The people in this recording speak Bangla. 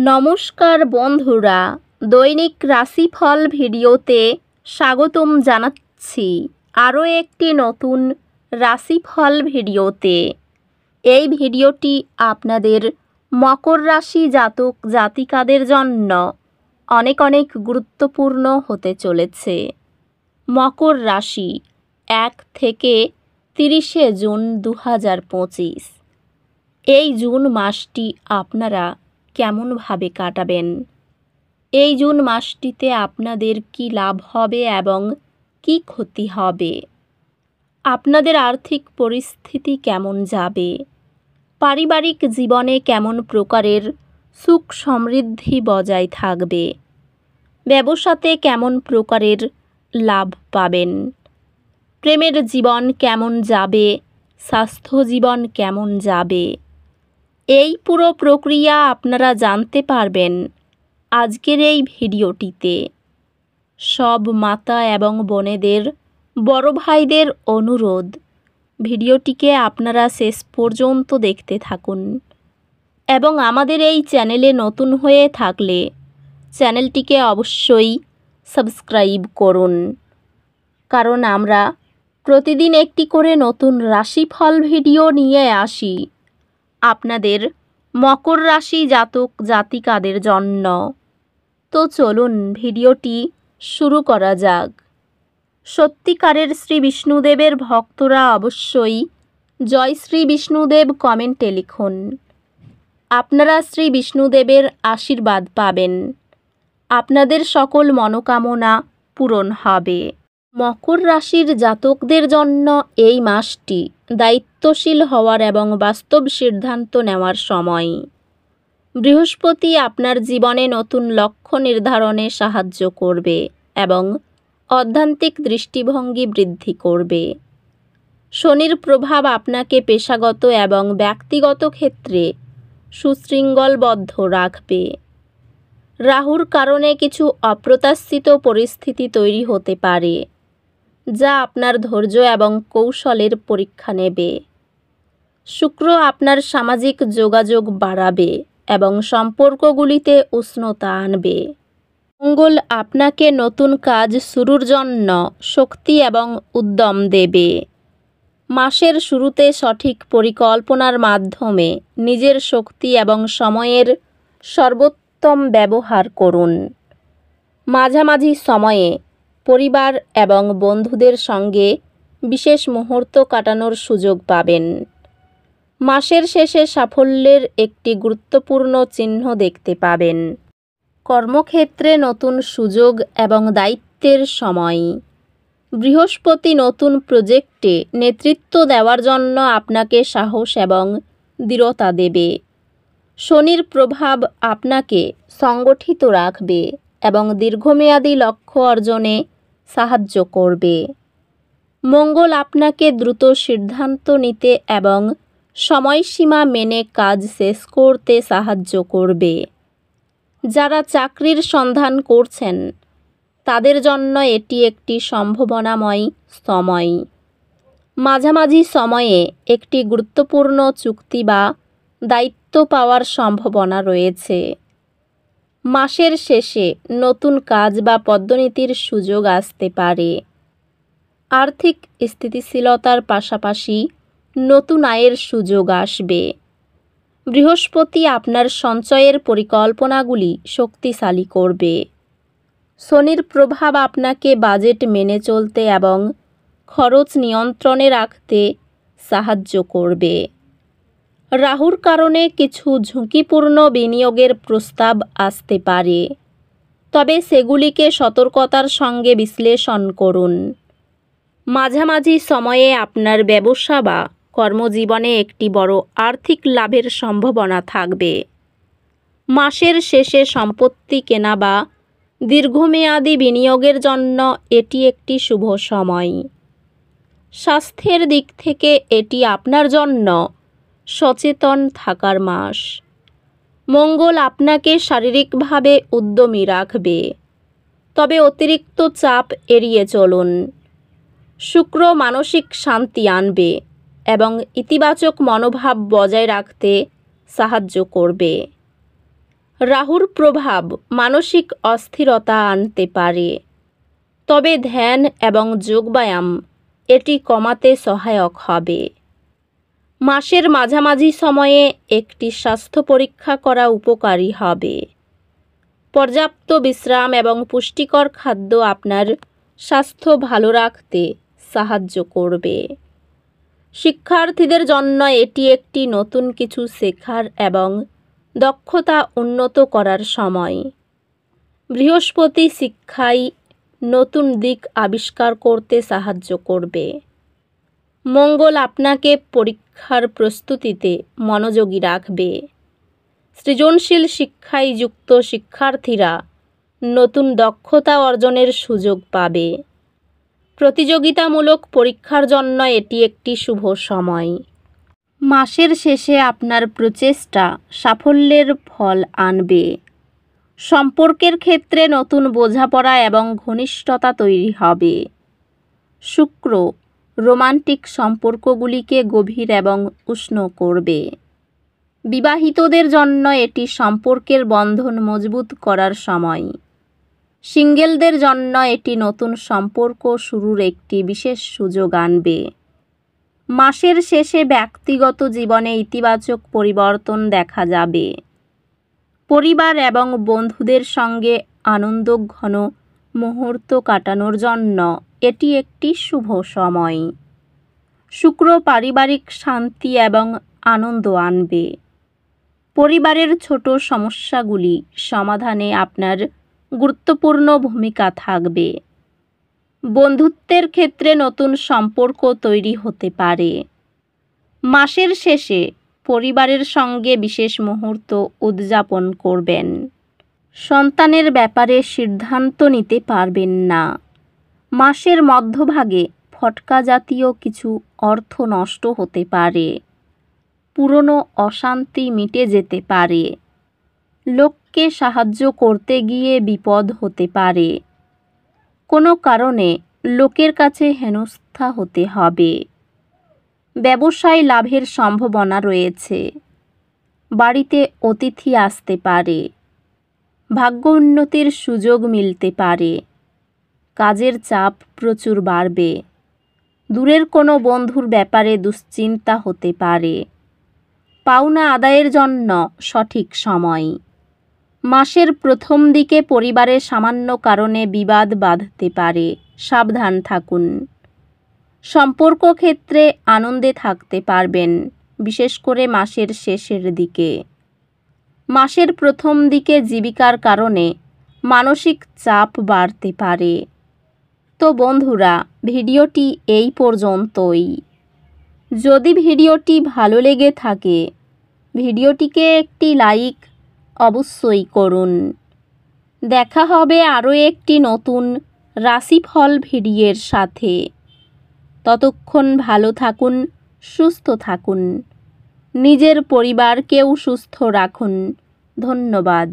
নমস্কার বন্ধুরা, দৈনিক রাশিফল ভিডিওতে স্বাগতম জানাচ্ছি আরও একটি নতুন রাশিফল ভিডিওতে। এই ভিডিওটি আপনাদের মকর রাশি জাতক জাতিকাদের জন্য অনেক অনেক গুরুত্বপূর্ণ হতে চলেছে। মকর রাশি 1 থেকে 30শে জুন 2025। এই জুন মাসটি আপনারা কেমনভাবে কাটাবেন? এই জুন মাসটিতে আপনাদের কি লাভ হবে এবং কি ক্ষতি হবে? আপনাদের আর্থিক পরিস্থিতি কেমন যাবে? পারিবারিক জীবনে কেমন প্রকারের সুখ সমৃদ্ধি বজায় থাকবে? ব্যবসাতে কেমন প্রকারের লাভ পাবেন? প্রেমের জীবন কেমন যাবে? স্বাস্থ্য জীবন কেমন যাবে? এই পুরো প্রক্রিয়া আপনারা জানতে পারবেন আজকের এই ভিডিওটিতে। সব মাতা এবং বোনেদের, বড় ভাইদের অনুরোধ, ভিডিওটিকে আপনারা শেষ পর্যন্ত দেখতে থাকুন এবং আমাদের এই চ্যানেলে নতুন হয়ে থাকলে চ্যানেলটিকে অবশ্যই সাবস্ক্রাইব করুন, কারণ আমরা প্রতিদিন একটি করে নতুন রাশিফল ভিডিও নিয়ে আসি আপনাদের মকর রাশি জাতক জাতিকাদের জন্য। তো চলুন ভিডিওটি শুরু করা যাক। সত্যিকারের শ্রী বিষ্ণুদেবের ভক্তরা অবশ্যই জয় শ্রী বিষ্ণুদেব কমেন্টে লিখুন। আপনারা শ্রী বিষ্ণুদেবের আশীর্বাদ পাবেন, আপনাদের সকল মনোকামনা পূরণ হবে। মকর রাশির জাতকদের জন্য এই মাসটি দায়িত্বশীল হওয়ার এবং বাস্তব সিদ্ধান্ত নেওয়ার সময়। বৃহস্পতি আপনার জীবনে নতুন লক্ষ্য নির্ধারণে সাহায্য করবে এবং অধ্যাত্মিক দৃষ্টিভঙ্গি বৃদ্ধি করবে। শনির প্রভাব আপনাকে পেশাগত এবং ব্যক্তিগত ক্ষেত্রে সুশৃঙ্খলবদ্ধ রাখবে। রাহুর কারণে কিছু অপ্রত্যাশিত পরিস্থিতি তৈরি হতে পারে, যা আপনার ধৈর্য এবং কৌশলের পরীক্ষা নেবে। শুক্র আপনার সামাজিক যোগাযোগ বাড়াবে এবং সম্পর্কগুলিতে উষ্ণতা আনবে। মঙ্গল আপনাকে নতুন কাজ শুরুর জন্য শক্তি এবং উদ্যম দেবে। মাসের শুরুতে সঠিক পরিকল্পনার মাধ্যমে নিজের শক্তি এবং সময়ের সর্বোত্তম ব্যবহার করুন। মাঝামাঝি সময়ে পরিবার এবং বন্ধুদের সঙ্গে বিশেষ মুহূর্ত কাটানোর সুযোগ পাবেন। মাসের শেষে সাফল্যের একটি গুরুত্বপূর্ণ চিহ্ন দেখতে পাবেন। কর্মক্ষেত্রে নতুন সুযোগ এবং দায়িত্বের সময়। বৃহস্পতি নতুন প্রজেক্টে নেতৃত্ব দেওয়ার জন্য আপনাকে সাহস এবং দৃঢ়তা দেবে। শনির প্রভাব আপনাকে সংগঠিত রাখবে এবং দীর্ঘমেয়াদী লক্ষ্য অর্জনে সাহায্য করবে। মঙ্গল আপনাকে দ্রুত সিদ্ধান্ত নিতে এবং সময়সীমা মেনে কাজ শেষ করতে সাহায্য করবে। যারা চাকরির সন্ধান করছেন তাদের জন্য এটি একটি সম্ভাবনাময় সময়। মাঝামাঝি সময়ে একটি গুরুত্বপূর্ণ চুক্তি বা দায়িত্ব পাওয়ার সম্ভাবনা রয়েছে। মাসের শেষে নতুন কাজ বা পদোন্নতির সুযোগ আসতে পারে। আর্থিক স্থিতিশীলতার পাশাপাশি নতুন আয়ের সুযোগ আসবে। বৃহস্পতি আপনার সঞ্চয়ের পরিকল্পনাগুলি শক্তিশালী করবে। শনির প্রভাব আপনাকে বাজেট মেনে চলতে এবং খরচ নিয়ন্ত্রণে রাখতে সাহায্য করবে। রাহুর কারণে কিছু ঝুঁকিপূর্ণ বিনিয়োগের প্রস্তাব আসতে পারে, তবে সেগুলিকে সতর্কতার সঙ্গে বিশ্লেষণ করুন। মাঝামাঝি সময়ে আপনার ব্যবসা বা কর্মজীবনে একটি বড় আর্থিক লাভের সম্ভাবনা থাকবে। মাসের শেষে সম্পত্তি কেনা বা দীর্ঘমেয়াদী বিনিয়োগের জন্য এটি একটি শুভ সময়। স্বাস্থ্যের দিক থেকে এটি আপনার জন্য সচেতন থাকার মাস। মঙ্গল আপনাকে শারীরিকভাবে উদ্যমী রাখবে, তবে অতিরিক্ত চাপ এড়িয়ে চলুন। শুক্র মানসিক শান্তি আনবে এবং ইতিবাচক মনোভাব বজায় রাখতে সাহায্য করবে। রাহুর প্রভাব মানসিক অস্থিরতা আনতে পারে, তবে ধ্যান এবং যোগব্যায়াম এটি কমাতে সহায়ক হবে। মাসের মাঝামাঝি সময়ে একটি স্বাস্থ্য পরীক্ষা করা উপকারী হবে। পর্যাপ্ত বিশ্রাম এবং পুষ্টিকর খাদ্য আপনার স্বাস্থ্য ভালো রাখতে সাহায্য করবে। শিক্ষার্থীদের জন্য এটি একটি নতুন কিছু শেখার এবং দক্ষতা উন্নত করার সময়। বৃহস্পতি শিক্ষায় নতুন দিক আবিষ্কার করতে সাহায্য করবে। মঙ্গল আপনাকে পরীক্ষার প্রস্তুতিতে মনোযোগী রাখবে। সৃজনশীল শিক্ষায় যুক্ত শিক্ষার্থীরা নতুন দক্ষতা অর্জনের সুযোগ পাবে। প্রতিযোগিতামূলক পরীক্ষার জন্য এটি একটি শুভ সময়। মাসের শেষে আপনার প্রচেষ্টা সাফল্যের ফল আনবে। সম্পর্কের ক্ষেত্রে নতুন বোঝাপড়া এবং ঘনিষ্ঠতা তৈরি হবে। শুক্র রোমান্টিক সম্পর্কগুলিকে গভীর এবং উষ্ণ করবে। বিবাহিতদের জন্য এটি সম্পর্কের বন্ধন মজবুত করার সময়। সিঙ্গেলদের জন্য এটি নতুন সম্পর্ক শুরুর একটি বিশেষ সুযোগ আনবে। মাসের শেষে ব্যক্তিগত জীবনে ইতিবাচক পরিবর্তন দেখা যাবে। পরিবার এবং বন্ধুদের সঙ্গে আনন্দঘন মুহূর্ত কাটানোর জন্য এটি একটি শুভ সময়। শুক্র পারিবারিক শান্তি এবং আনন্দ আনবে। পরিবারের ছোট সমস্যাগুলি সমাধানে আপনার গুরুত্বপূর্ণ ভূমিকা থাকবে। বন্ধুত্বের ক্ষেত্রে নতুন সম্পর্ক তৈরি হতে পারে। মাসের শেষে পরিবারের সঙ্গে বিশেষ মুহূর্ত উদযাপন করবেন। সন্তানের ব্যাপারে সিদ্ধান্ত নিতে পারবেন না। মাসের মধ্যভাগে ফটকা জাতীয় কিছু অর্থ নষ্ট হতে পারে। পুরনো অশান্তি মিটে যেতে পারে। লোককে সাহায্য করতে গিয়ে বিপদ হতে পারে। কোনো কারণে লোকের কাছে হেনস্থা হতে হবে। ব্যবসায় লাভের সম্ভাবনা রয়েছে। বাড়িতে অতিথি আসতে পারে। ভাগ্য উন্নতির সুযোগ মিলতে পারে। কাজের চাপ প্রচুর বাড়বে। দূরের কোনো বন্ধুর ব্যাপারে দুশ্চিন্তা হতে পারে। পাওনা আদায়ের জন্য সঠিক সময়। মাসের প্রথম দিকে পরিবারের সামান্য কারণে বিবাদ বাধতে পারে, সাবধান থাকুন। সম্পর্ক ক্ষেত্রে আনন্দে থাকতে পারবেন, বিশেষ করে মাসের শেষের দিকে। মাসের প্রথম দিকে জীবিকার কারণে মানসিক চাপ বাড়তে পারে। তো বন্ধুরা, ভিডিওটি এই পর্যন্তই। যদি ভিডিওটি ভালো লেগে থাকে ভিডিওটিকে একটি লাইক অবশ্যই করুন। দেখা হবে আরও একটি নতুন রাশিফল ভিডিওর সাথে। ততক্ষণ ভালো থাকুন, সুস্থ থাকুন, নিজের পরিবারকেও সুস্থ রাখুন। ধন্যবাদ।